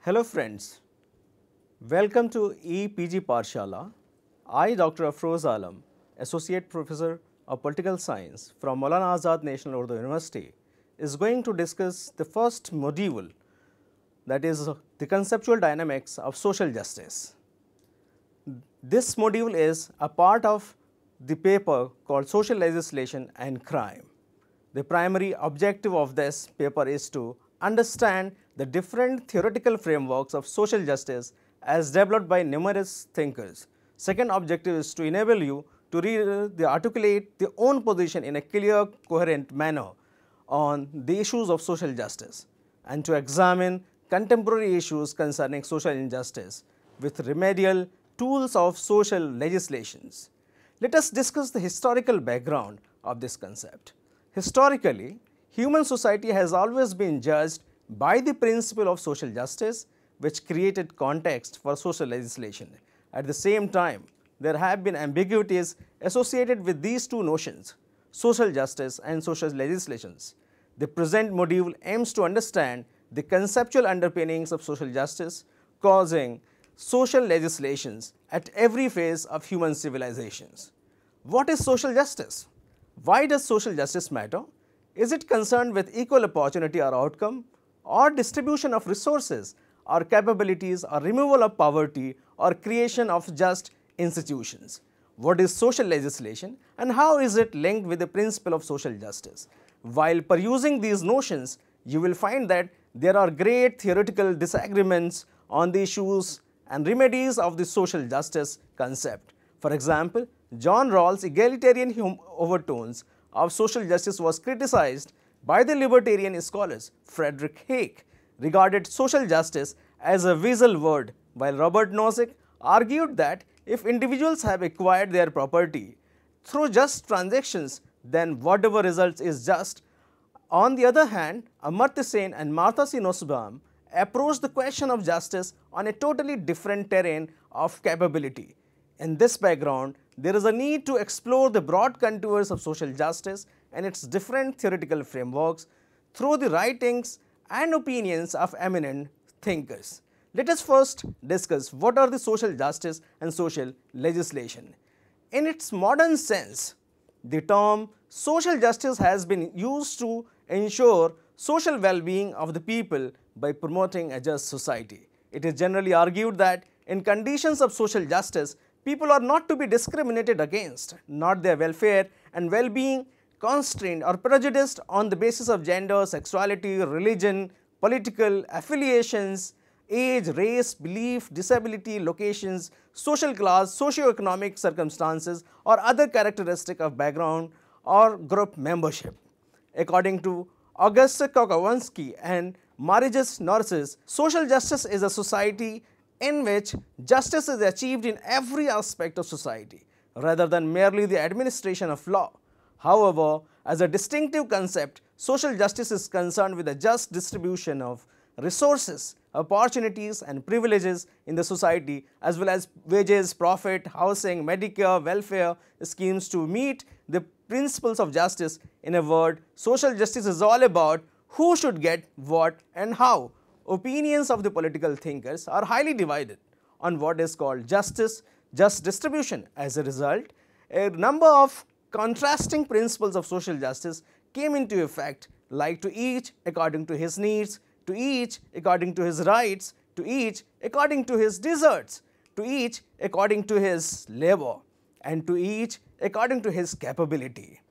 Hello friends, welcome to EPG Parshala. I, Dr. Afroz Alam, Associate Professor of Political Science from Maulana Azad National Urdu University, is going to discuss the first module, that is the conceptual dynamics of social justice. This module is a part of the paper called Social Legislation and Crime. The primary objective of this paper is to understand the different theoretical frameworks of social justice as developed by numerous thinkers. Second objective is to enable you to articulate their own position in a clear, coherent manner on the issues of social justice and to examine contemporary issues concerning social injustice with remedial tools of social legislations. Let us discuss the historical background of this concept. Historically, human society has always been judged by the principle of social justice, which created context for social legislation. At the same time, there have been ambiguities associated with these two notions, social justice and social legislations. The present module aims to understand the conceptual underpinnings of social justice causing social legislations at every phase of human civilizations. What is social justice? Why does social justice matter? Is it concerned with equal opportunity or outcome, or distribution of resources, or capabilities, or removal of poverty, or creation of just institutions? What is social legislation and how is it linked with the principle of social justice? While perusing these notions, you will find that there are great theoretical disagreements on the issues and remedies of the social justice concept. For example, John Rawls' egalitarian overtones of social justice was criticized by the Libertarian scholars. Frederick Hayek regarded social justice as a weasel word, while Robert Nozick argued that if individuals have acquired their property through just transactions, then whatever results is just. On the other hand, Amartya Sen and Martha C. Nussbaum approached the question of justice on a totally different terrain of capability. In this background, there is a need to explore the broad contours of social justice and its different theoretical frameworks through the writings and opinions of eminent thinkers. Let us first discuss what are the social justice and social legislation. In its modern sense, the term social justice has been used to ensure social well-being of the people by promoting a just society. It is generally argued that in conditions of social justice, people are not to be discriminated against, not their welfare and well-being constrained or prejudiced on the basis of gender, sexuality, religion, political affiliations, age, race, belief, disability, locations, social class, socio-economic circumstances, or other characteristic of background or group membership. According to Auguste Kokowski and Marius Norris, social justice is a society in which justice is achieved in every aspect of society, rather than merely the administration of law. However, as a distinctive concept, social justice is concerned with a just distribution of resources, opportunities and privileges in the society, as well as wages, profit, housing, Medicare, welfare schemes to meet the principles of justice. In a word, social justice is all about who should get what and how. Opinions of the political thinkers are highly divided on what is called justice, just distribution. As a result, a number of contrasting principles of social justice came into effect, like to each according to his needs, to each according to his rights, to each according to his deserts, to each according to his labor, and to each according to his capability.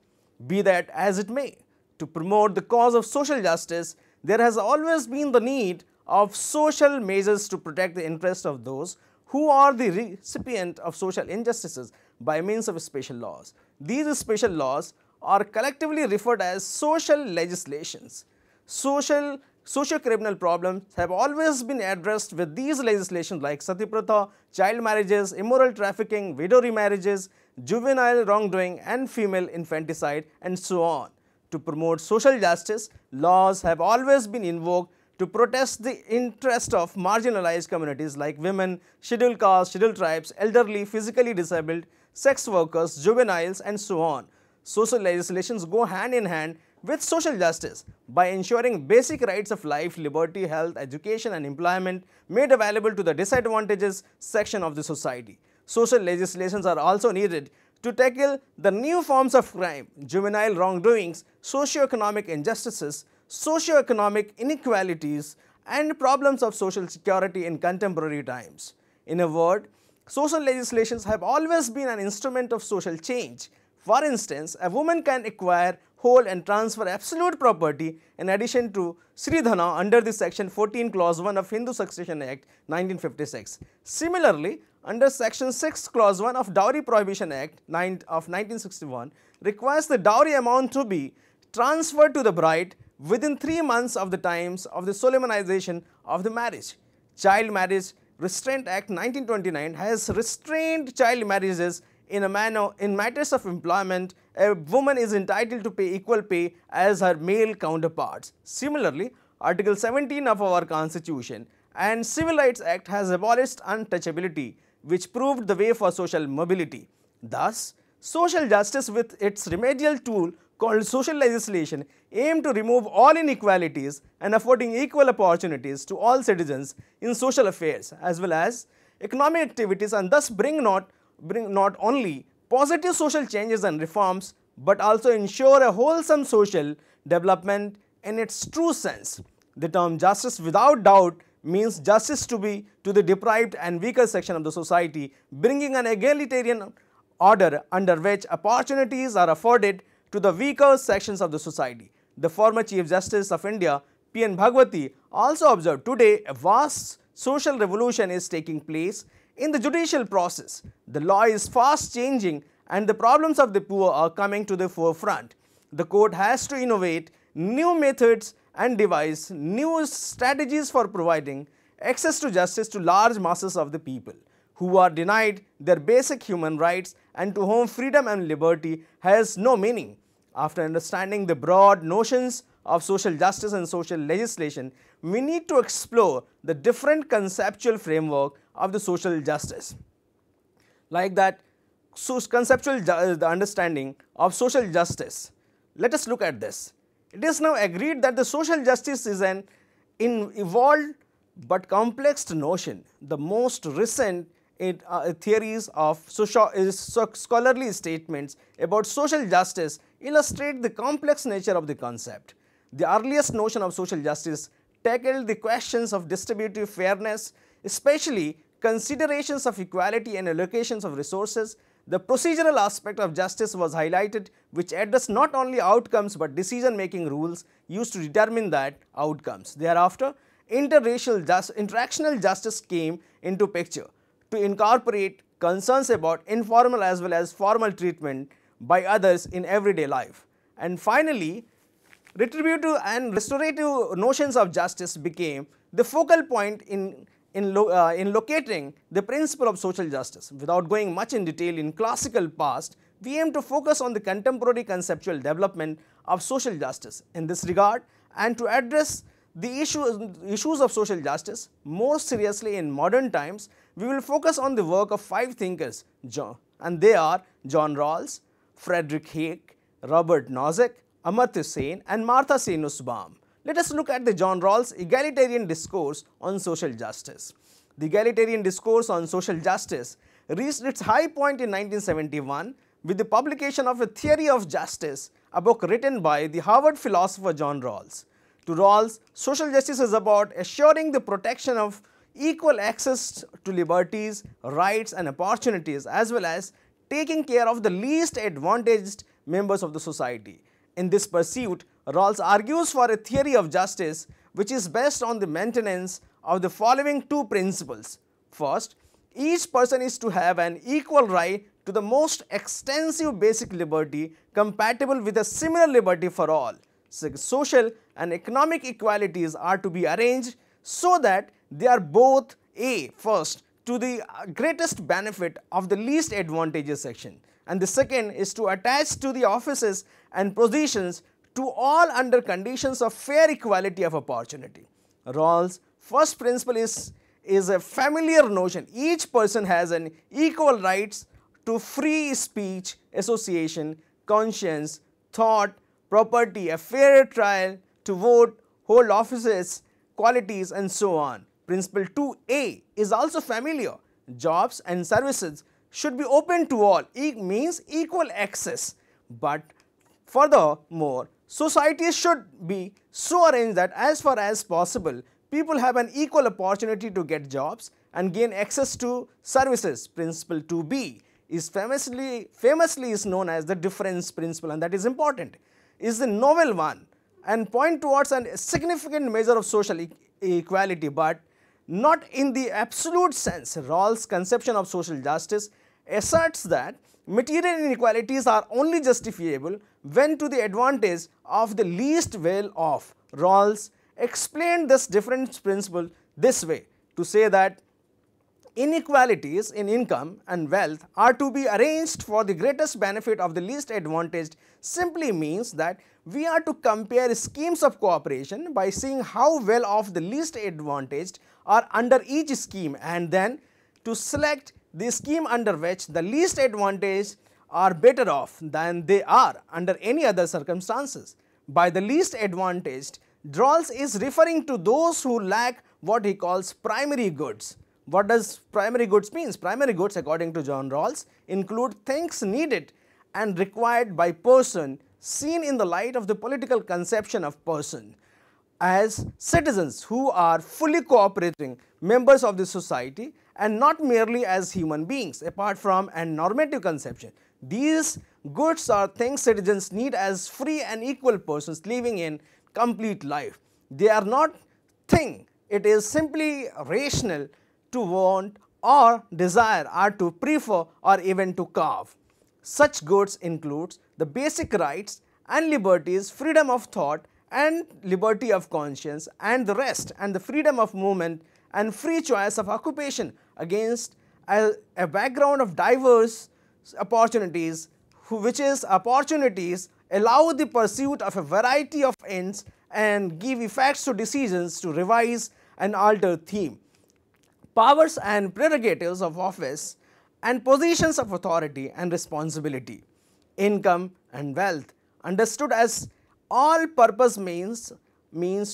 Be that as it may, to promote the cause of social justice, there has always been the need of social measures to protect the interests of those who are the recipient of social injustices by means of special laws. These special laws are collectively referred as social legislations. Socio-criminal problems have always been addressed with these legislations like sati pratha, child marriages, immoral trafficking, widow remarriages, juvenile wrongdoing and female infanticide, and so on. To promote social justice, laws have always been invoked to protest the interest of marginalized communities like women, scheduled castes, scheduled tribes, elderly, physically disabled, sex workers, juveniles, and so on. Social legislations go hand in hand with social justice by ensuring basic rights of life, liberty, health, education and employment made available to the disadvantaged section of the society. Social legislations are also needed to tackle the new forms of crime, juvenile wrongdoings, socio-economic injustices, socio-economic inequalities and problems of social security in contemporary times. In a word, social legislations have always been an instrument of social change. For instance, a woman can acquire, hold and transfer absolute property in addition to Sridhana under the Section 14 Clause 1 of Hindu Succession Act 1956. Similarly, under Section 6 Clause 1 of Dowry Prohibition Act of 1961 requires the dowry amount to be transferred to the bride within 3 months of the times of the solemnization of the marriage. Child Marriage Restraint Act 1929 has restrained child marriages in a manner in matters of employment. A woman is entitled to pay equal pay as her male counterparts. Similarly, Article 17 of our Constitution and Civil Rights Act has abolished untouchability, which proved the way for social mobility. Thus, social justice with its remedial tool called social legislation aim to remove all inequalities and affording equal opportunities to all citizens in social affairs as well as economic activities, and thus bring not only positive social changes and reforms but also ensure a wholesome social development in its true sense. The term justice without doubt means justice to the deprived and weaker section of the society, bringing an egalitarian order under which opportunities are afforded to the weaker sections of the society. The former Chief Justice of India, P.N. Bhagwati, also observed, today a vast social revolution is taking place in the judicial process. The law is fast changing and the problems of the poor are coming to the forefront. The court has to innovate new methods and devise new strategies for providing access to justice to large masses of the people who are denied their basic human rights and to whom freedom and liberty has no meaning. After understanding the broad notions of social justice and social legislation, we need to explore the different conceptual framework of the social justice. Like that, the understanding of social justice. Let us look at this. It is now agreed that the social justice is an evolved but complex notion. The most recent theories of scholarly statements about social justice illustrate the complex nature of the concept. The earliest notion of social justice tackled the questions of distributive fairness, especially considerations of equality and allocations of resources. The procedural aspect of justice was highlighted, which addressed not only outcomes but decision-making rules used to determine that outcomes. Thereafter, interactional justice came into picture to incorporate concerns about informal as well as formal treatment by others in everyday life. And finally, retributive and restorative notions of justice became the focal point in locating the principle of social justice. Without going much in detail in classical past, we aim to focus on the contemporary conceptual development of social justice. In this regard, and to address the issues of social justice more seriously in modern times, we will focus on the work of 5 thinkers, and they are John Rawls, Frederick Hayek, Robert Nozick, Amartya Sen and Martha Sen Nussbaum. Let us look at the John Rawls' egalitarian discourse on social justice. The egalitarian discourse on social justice reached its high point in 1971 with the publication of A Theory of Justice, a book written by the Harvard philosopher John Rawls. To Rawls, social justice is about assuring the protection of equal access to liberties, rights and opportunities, as well as taking care of the least advantaged members of the society. In this pursuit, Rawls argues for a theory of justice which is based on the maintenance of the following 2 principles. First, each person is to have an equal right to the most extensive basic liberty compatible with a similar liberty for all. Social and economic equalities are to be arranged so that they are both first, to the greatest benefit of the least advantageous section, and the second is to attach to the offices and positions to all under conditions of fair equality of opportunity. Rawls' first principle is a familiar notion. Each person has an equal rights to free speech, association, conscience, thought, property, a fair trial to vote, hold offices, qualities and so on. Principle 2a is also familiar. Jobs and services should be open to all, means equal access. But furthermore, societies should be so arranged that as far as possible, people have an equal opportunity to get jobs and gain access to services. Principle 2b is famously is known as the difference principle, and that is important, is the novel one and point towards a significant measure of social equality, but not in the absolute sense. Rawls' conception of social justice asserts that material inequalities are only justifiable when to the advantage of the least well off. Rawls explained this difference principle this way, to say that inequalities in income and wealth are to be arranged for the greatest benefit of the least advantaged simply means that we are to compare schemes of cooperation by seeing how well off the least advantaged are under each scheme, and then to select the scheme under which the least advantaged are better off than they are under any other circumstances. By the least advantaged, Rawls is referring to those who lack what he calls primary goods. What does primary goods means? Primary goods, according to John Rawls, include things needed and required by person seen in the light of the political conception of person as citizens who are fully cooperating members of the society and not merely as human beings apart from a normative conception. These goods are things citizens need as free and equal persons living in complete life. They are not thing, it is simply rational to want or desire or to prefer or even to carve. Such goods includes the basic rights and liberties, freedom of thought and liberty of conscience and the rest, and the freedom of movement and free choice of occupation against a background of diverse opportunities, which is opportunities allow the pursuit of a variety of ends and give effects to decisions to revise and alter theme. Powers and prerogatives of office and positions of authority and responsibility. Income and wealth, understood as all purpose means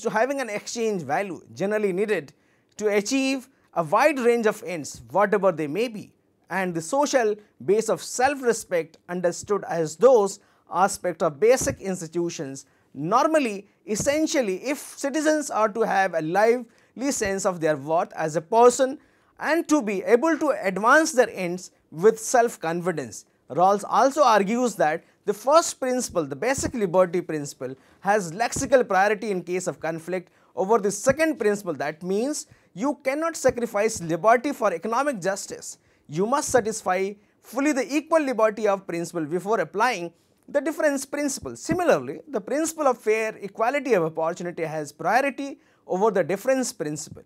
to having an exchange value generally needed to achieve a wide range of ends, whatever they may be, and the social base of self-respect, understood as those aspects of basic institutions normally, essentially, if citizens are to have a lively sense of their worth as a person and to be able to advance their ends with self-confidence. Rawls also argues that the first principle, the basic liberty principle, has lexical priority in case of conflict over the second principle. That means you cannot sacrifice liberty for economic justice. You must satisfy fully the equal liberty of principle before applying the difference principle. Similarly, the principle of fair equality of opportunity has priority over the difference principle.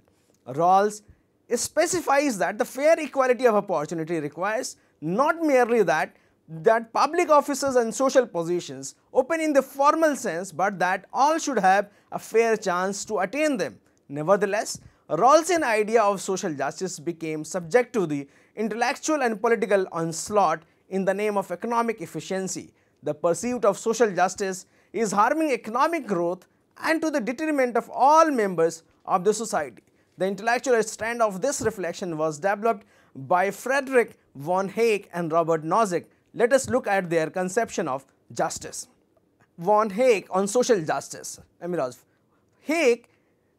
Rawls specifies that the fair equality of opportunity requires not merely that public offices and social positions open in the formal sense, but that all should have a fair chance to attain them. Nevertheless, Rawlsian idea of social justice became subject to the intellectual and political onslaught in the name of economic efficiency. The pursuit of social justice is harming economic growth and to the detriment of all members of the society. The intellectual strand of this reflection was developed by Friedrich von Hayek and Robert Nozick. Let us look at their conception of justice. Von Hayek on social justice. Hayek,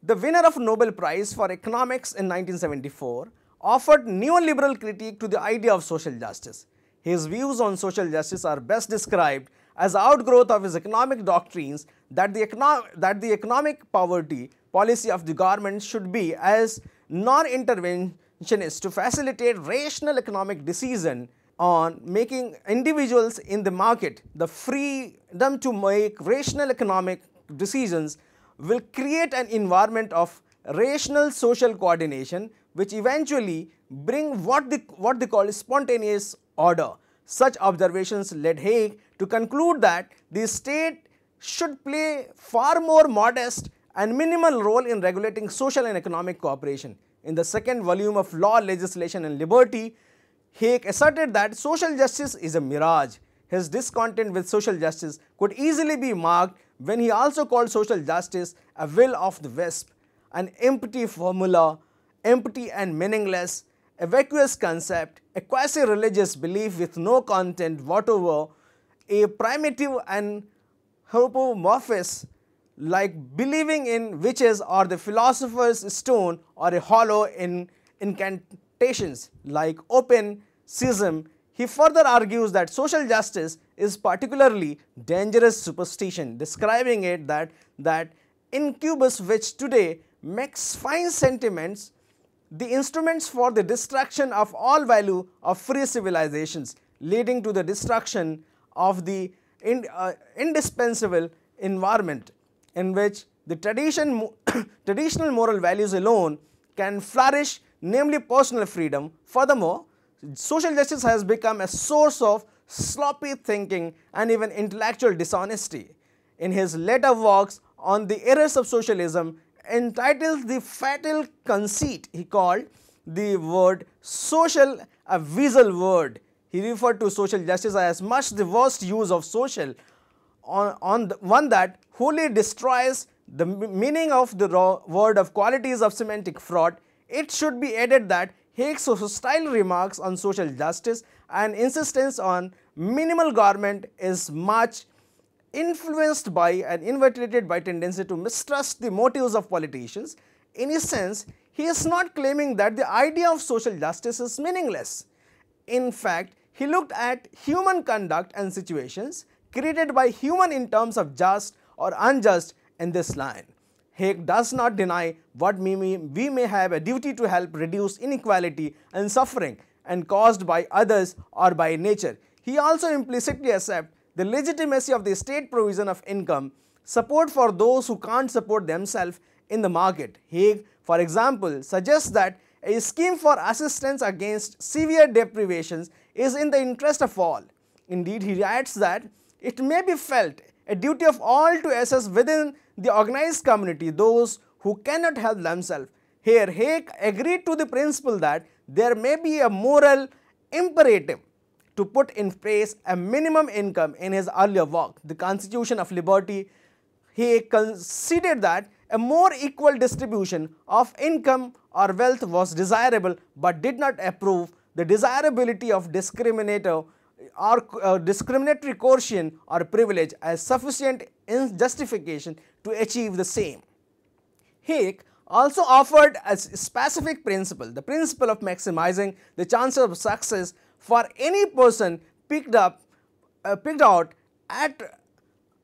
the winner of Nobel Prize for Economics in 1974, offered neoliberal critique to the idea of social justice. His views on social justice are best described as outgrowth of his economic doctrines that the economic poverty policy of the government should be as non-interventionist to facilitate rational economic decision on making individuals in the market the freedom to make rational economic decisions will create an environment of rational social coordination which eventually bring what they call spontaneous order. Such observations led Hayek to conclude that the state should play far more modest and minimal role in regulating social and economic cooperation. In the second volume of Law, Legislation and Liberty, Hayek asserted that social justice is a mirage. his discontent with social justice could easily be marked when he also called social justice a will of the wisp, an empty formula, empty and meaningless, a vacuous concept, a quasi-religious belief with no content whatever, a primitive and homomorphous, like believing in witches or the philosopher's stone, or a hollow in incantations like open schism. He further argues that social justice is particularly dangerous superstition, describing it that incubus which today makes fine sentiments the instruments for the destruction of all value of free civilizations, leading to the destruction of the indispensable environment in which the traditional moral values alone can flourish, namely personal freedom. Furthermore, social justice has become a source of sloppy thinking and even intellectual dishonesty. In his later works on the errors of socialism, entitled The Fatal Conceit, he called the word social a weasel word. He referred to social justice as much the worst use of social, on the one that wholly destroys the meaning of the word of qualities of semantic fraud. It should be added that Haig's hostile remarks on social justice and insistence on minimal government is much influenced by and inverted by tendency to mistrust the motives of politicians. In a sense, he is not claiming that the idea of social justice is meaningless. In fact, he looked at human conduct and situations created by human in terms of just or unjust in this line. Haig does not deny what we may have a duty to help reduce inequality and suffering and caused by others or by nature. He also implicitly accepts the legitimacy of the state provision of income, support for those who can't support themselves in the market. Haig, for example, suggests that a scheme for assistance against severe deprivations is in the interest of all. Indeed, he adds that it may be felt a duty of all to assess within the organized community those who cannot help themselves. Here, Haig agreed to the principle that there may be a moral imperative to put in place a minimum income. In his earlier work, The Constitution of Liberty, he conceded that a more equal distribution of income or wealth was desirable, but did not approve the desirability of discriminatory coercion or privilege as sufficient justification to achieve the same. Haig also offered a specific principle, the principle of maximizing the chances of success for any person picked out at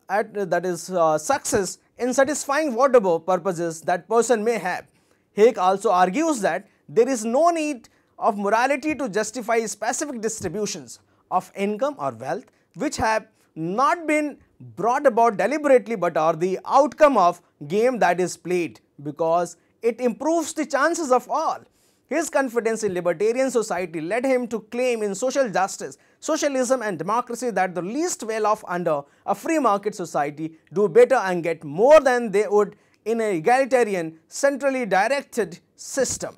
that is success in satisfying whatever purposes that person may have. Haig also argues that there is no need of morality to justify specific distributions of income or wealth which have not been brought about deliberately but are the outcome of game that is played, because it improves the chances of all. His confidence in libertarian society led him to claim in social justice, socialism and democracy that the least well off under a free market society do better and get more than they would in an egalitarian, centrally directed system.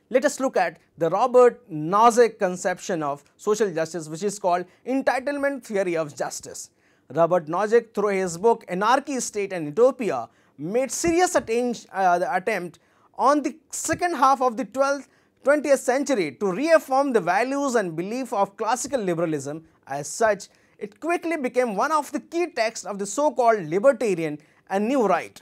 Let us look at the Robert Nozick conception of social justice, which is called entitlement theory of justice. Robert Nozick, through his book Anarchy, State and Utopia, made serious attempt on the second half of the 20th century to reaffirm the values and belief of classical liberalism. As such, it quickly became one of the key texts of the so-called libertarian and new right.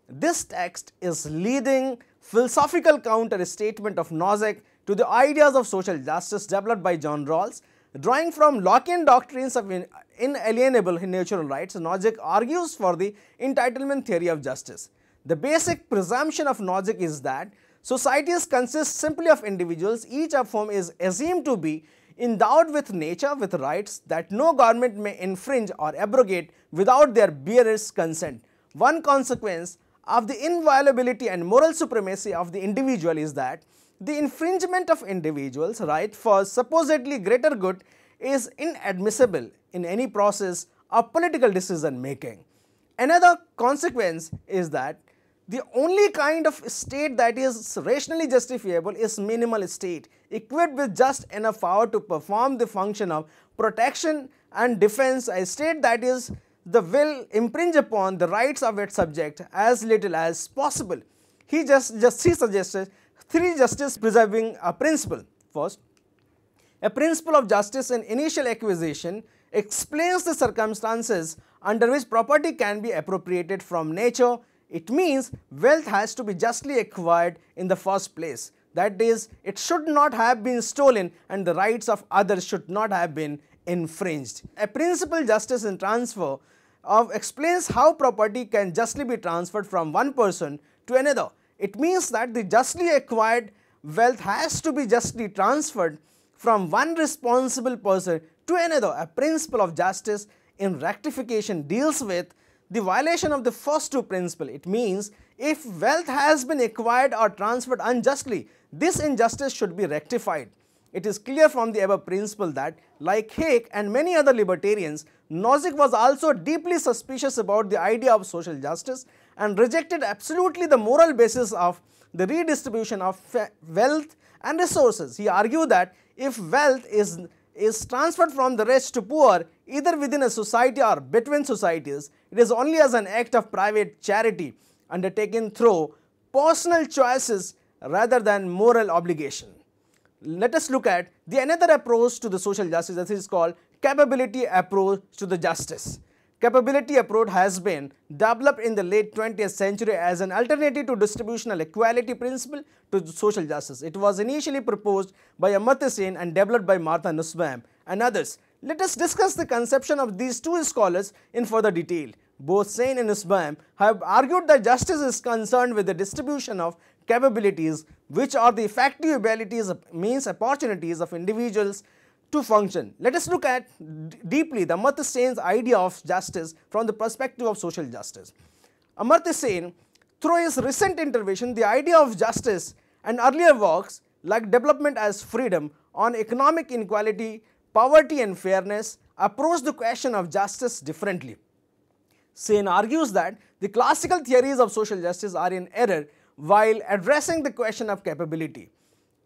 This text is leading philosophical counter-statement of Nozick to the ideas of social justice developed by John Rawls. Drawing from Lockean doctrines of inalienable natural rights, Nozick argues for the entitlement theory of justice. The basic presumption of Nozick is that societies consist simply of individuals, each of whom is assumed to be endowed with nature with rights that no government may infringe or abrogate without their bearers' consent. One consequence of the inviolability and moral supremacy of the individual is that the infringement of individuals' right for supposedly greater good is inadmissible in any process of political decision making. Another consequence is that the only kind of state that is rationally justifiable is minimal state, equipped with just enough power to perform the function of protection and defends a state that is the will impinge upon the rights of its subject as little as possible. He suggested three justice preserving principles. First, a principle of justice in initial acquisition explains the circumstances under which property can be appropriated from nature. It means wealth has to be justly acquired in the first place. That is, it should not have been stolen and the rights of others should not have been infringed. A principle justice in transfer explains how property can justly be transferred from one person to another. It means that the justly acquired wealth has to be justly transferred from one responsible person to another. A principle of justice in rectification deals with the violation of the first two principles. It means if wealth has been acquired or transferred unjustly, this injustice should be rectified. It is clear from the above principle that, like Hayek and many other libertarians, Nozick was also deeply suspicious about the idea of social justice and rejected absolutely the moral basis of the redistribution of wealth and resources. He argued that if wealth is transferred from the rich to poor, either within a society or between societies, it is only as an act of private charity undertaken through personal choices rather than moral obligation. Let us look at another approach to the social justice, that is called capability approach to the justice. Capability approach has been developed in the late 20th century as an alternative to distributional equality principle to social justice. It was initially proposed by Amartya Sen and developed by Martha Nussbaum and others. Let us discuss the conception of these two scholars in further detail. Both Sen and Nussbaum have argued that justice is concerned with the distribution of capabilities, which are the effective abilities, means opportunities of individuals to function. Let us look at deeply the Amartya Sen's idea of justice from the perspective of social justice. Amartya Sen, through his recent intervention, the idea of justice and earlier works like Development as Freedom on economic inequality, poverty and fairness, approach the question of justice differently. Sen argues that the classical theories of social justice are in error while addressing the question of capability.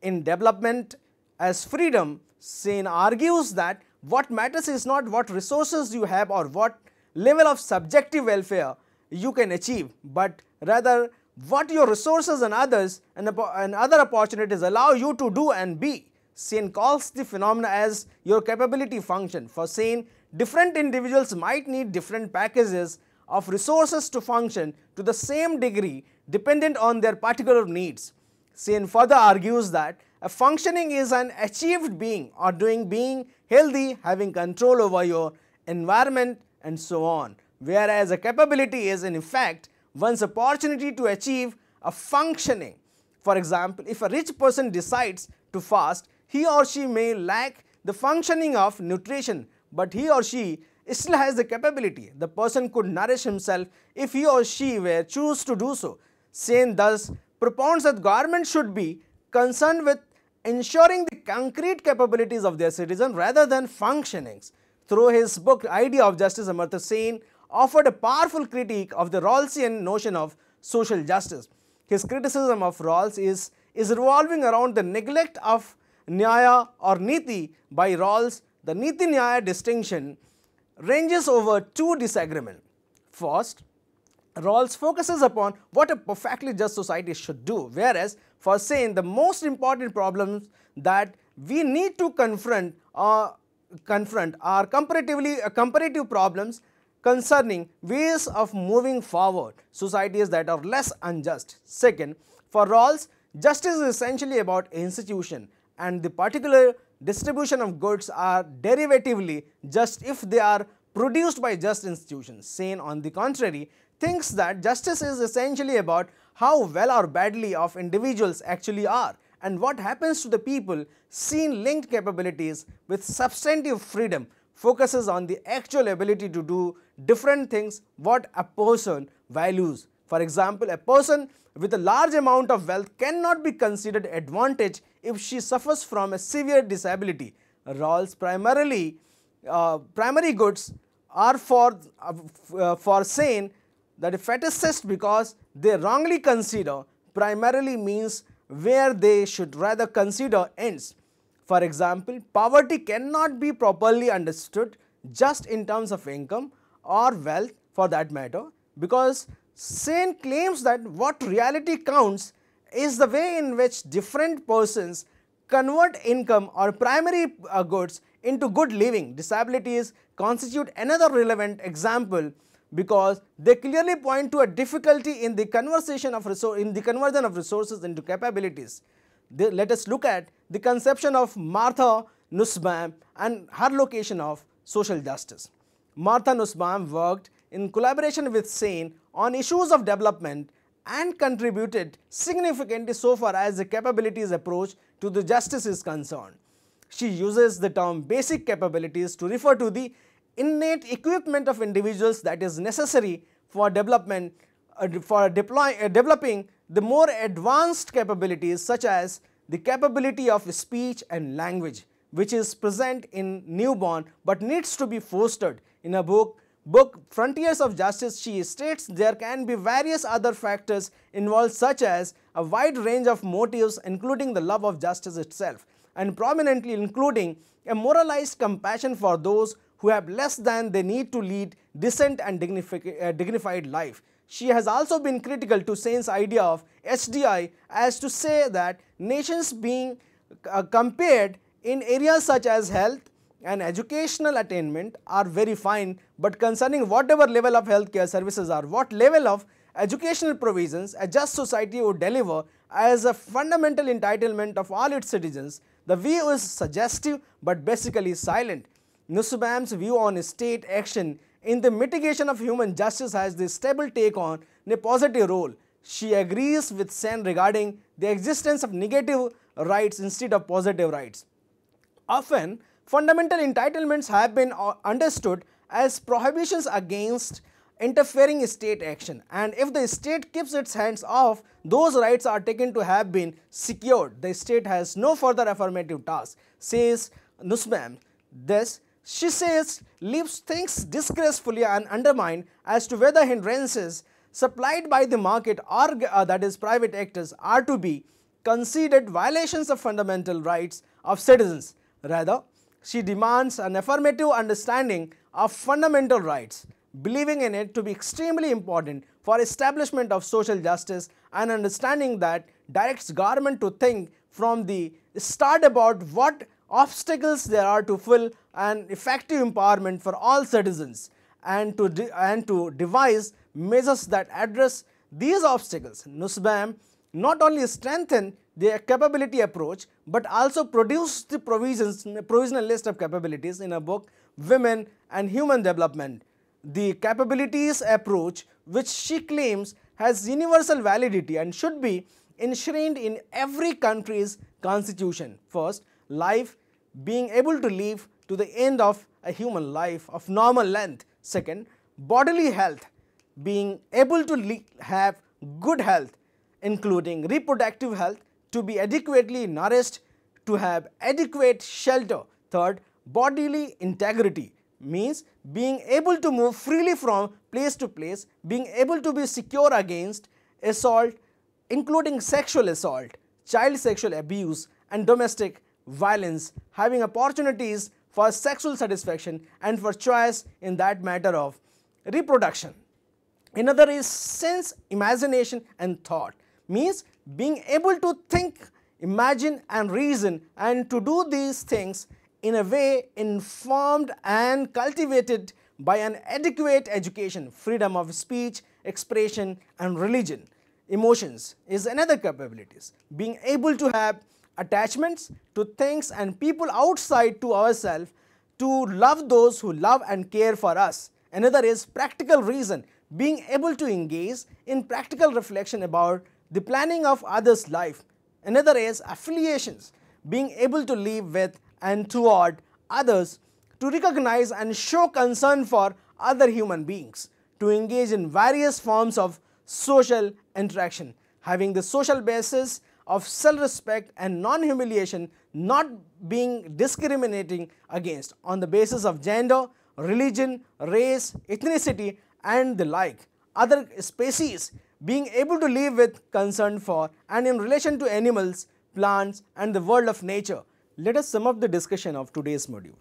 In Development as Freedom, Sen argues that what matters is not what resources you have or what level of subjective welfare you can achieve, but rather what your resources and others and other opportunities allow you to do and be. Sen calls the phenomena as your capability function. For Sen, different individuals might need different packages of resources to function to the same degree dependent on their particular needs. Sen further argues that a functioning is an achieved being or being healthy, having control over your environment and so on, whereas a capability is in effect one's opportunity to achieve a functioning. For example, if a rich person decides to fast, he or she may lack the functioning of nutrition, but he or she still has the capability. The person could nourish himself if he or she were choose to do so. Sen thus propounds that government should be concerned with ensuring the concrete capabilities of their citizens rather than functionings. Through his book Idea of Justice, Amartya Sen offered a powerful critique of the Rawlsian notion of social justice. His criticism of Rawls is revolving around the neglect of Nyaya or Niti by Rawls. The Niti-Nyaya distinction ranges over two disagreements. First, Rawls focuses upon what a perfectly just society should do, whereas for Sen, the most important problems that we need to confront are comparative problems concerning ways of moving forward societies that are less unjust. Second, for Rawls, justice is essentially about institution, and the particular distribution of goods are derivatively just if they are produced by just institutions. Sen, on the contrary, thinks that justice is essentially about how well or badly off individuals actually are and what happens to the people seen linked capabilities with substantive freedom, focuses on the actual ability to do different things what a person values. For example, a person with a large amount of wealth cannot be considered advantage if she suffers from a severe disability. Rawls primary goods are for Sen that a fetishist because they wrongly consider primarily means where they should rather consider ends. For example, poverty cannot be properly understood just in terms of income or wealth for that matter, because Sen claims that what reality counts is the way in which different persons convert income or primary goods into good living. Disabilities constitute another relevant example because they clearly point to a difficulty in the conversion of resources into capabilities. Let us look at the conception of Martha Nussbaum and her location of social justice. Martha Nussbaum worked in collaboration with Sen on issues of development and contributed significantly so far as the capabilities approach to the justice is concerned. She uses the term basic capabilities to refer to the innate equipment of individuals that is necessary for development, developing the more advanced capabilities such as the capability of speech and language, which is present in newborn but needs to be fostered. In a book Frontiers of Justice, she states there can be various other factors involved such as a wide range of motives including the love of justice itself, and prominently including a moralized compassion for those who have less than they need to lead decent and dignified life. She has also been critical to Sen's idea of HDI as to say that nations being compared in areas such as health and educational attainment are very fine, but concerning whatever level of healthcare services or what level of educational provisions a just society would deliver as a fundamental entitlement of all its citizens, the view is suggestive but basically silent. Nussbaum's view on state action in the mitigation of human justice has this stable take on a positive role. She agrees with Sen regarding the existence of negative rights instead of positive rights. Often, fundamental entitlements have been understood as prohibitions against interfering state action, and if the state keeps its hands off, those rights are taken to have been secured. The state has no further affirmative task, says Nussbaum. Thus, she says, leaves things disgracefully and undermined as to whether hindrances supplied by the market or that is private actors are to be considered violations of fundamental rights of citizens. Rather, she demands an affirmative understanding of fundamental rights, believing in it to be extremely important for establishment of social justice, and understanding that directs government to think from the start about what obstacles there are to full and effective empowerment for all citizens, and to devise measures that address these obstacles. Nussbaum not only strengthen the capability approach but also produce the provisional list of capabilities in a book Women and Human Development. The capabilities approach, which she claims has universal validity and should be enshrined in every country's constitution. First, life, being able to live to the end of a human life of normal length. Second, bodily health, being able to have good health, including reproductive health, to be adequately nourished, to have adequate shelter. Third, bodily integrity, means being able to move freely from place to place, being able to be secure against assault, including sexual assault, child sexual abuse and domestic violence, having opportunities for sexual satisfaction and for choice in that matter of reproduction. Another is sense, imagination and thought, means being able to think, imagine and reason, and to do these things in a way informed and cultivated by an adequate education, freedom of speech, expression and religion. Emotions is another capabilities, being able to have attachments to things and people outside to ourselves, to love those who love and care for us. Another is practical reason, being able to engage in practical reflection about the planning of others' life. Another is affiliations, being able to live with and toward others, to recognize and show concern for other human beings, to engage in various forms of social interaction, having the social basis of self-respect and non-humiliation, not being discriminating against on the basis of gender, religion, race, ethnicity and the like. Other species, being able to live with concern for and in relation to animals, plants and the world of nature. Let us sum up the discussion of today's module.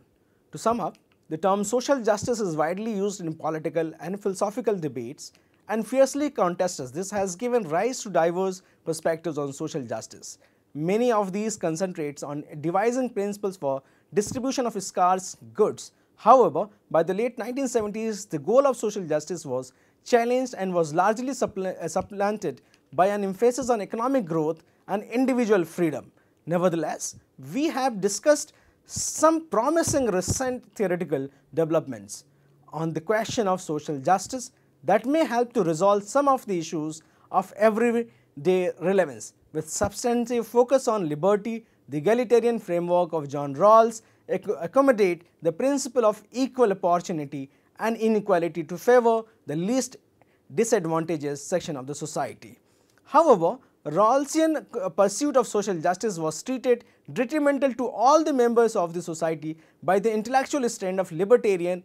To sum up, The term social justice is widely used in political and philosophical debates and fiercely contested. This has given rise to diverse perspectives on social justice. Many of these concentrates on devising principles for distribution of scarce goods. However, by the late 1970s, the goal of social justice was challenged and was largely supplanted by an emphasis on economic growth and individual freedom. Nevertheless, we have discussed some promising recent theoretical developments on the question of social justice that may help to resolve some of the issues of everyday relevance. With substantive focus on liberty, the egalitarian framework of John Rawls accommodate the principle of equal opportunity and inequality to favor the least disadvantaged section of the society. However, Rawlsian pursuit of social justice was treated detrimental to all the members of the society by the intellectual strand of libertarianism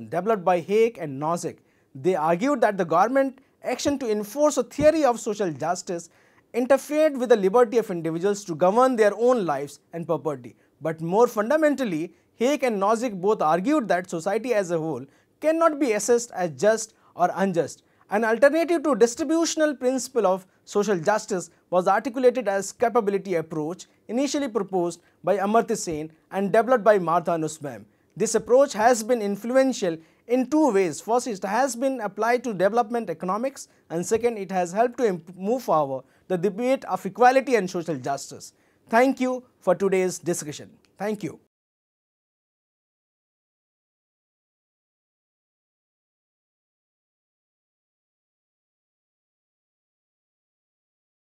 developed by Hayek and Nozick. They argued that the government action to enforce a theory of social justice interfered with the liberty of individuals to govern their own lives and property. But more fundamentally, Hayek and Nozick both argued that society as a whole cannot be assessed as just or unjust. An alternative to distributional principle of social justice was articulated as capability approach, initially proposed by Amartya Sen and developed by Martha Nussbaum. This approach has been influential in two ways. First, it has been applied to development economics, and second, it has helped to move forward the debate of equality and social justice. Thank you for today's discussion. Thank you.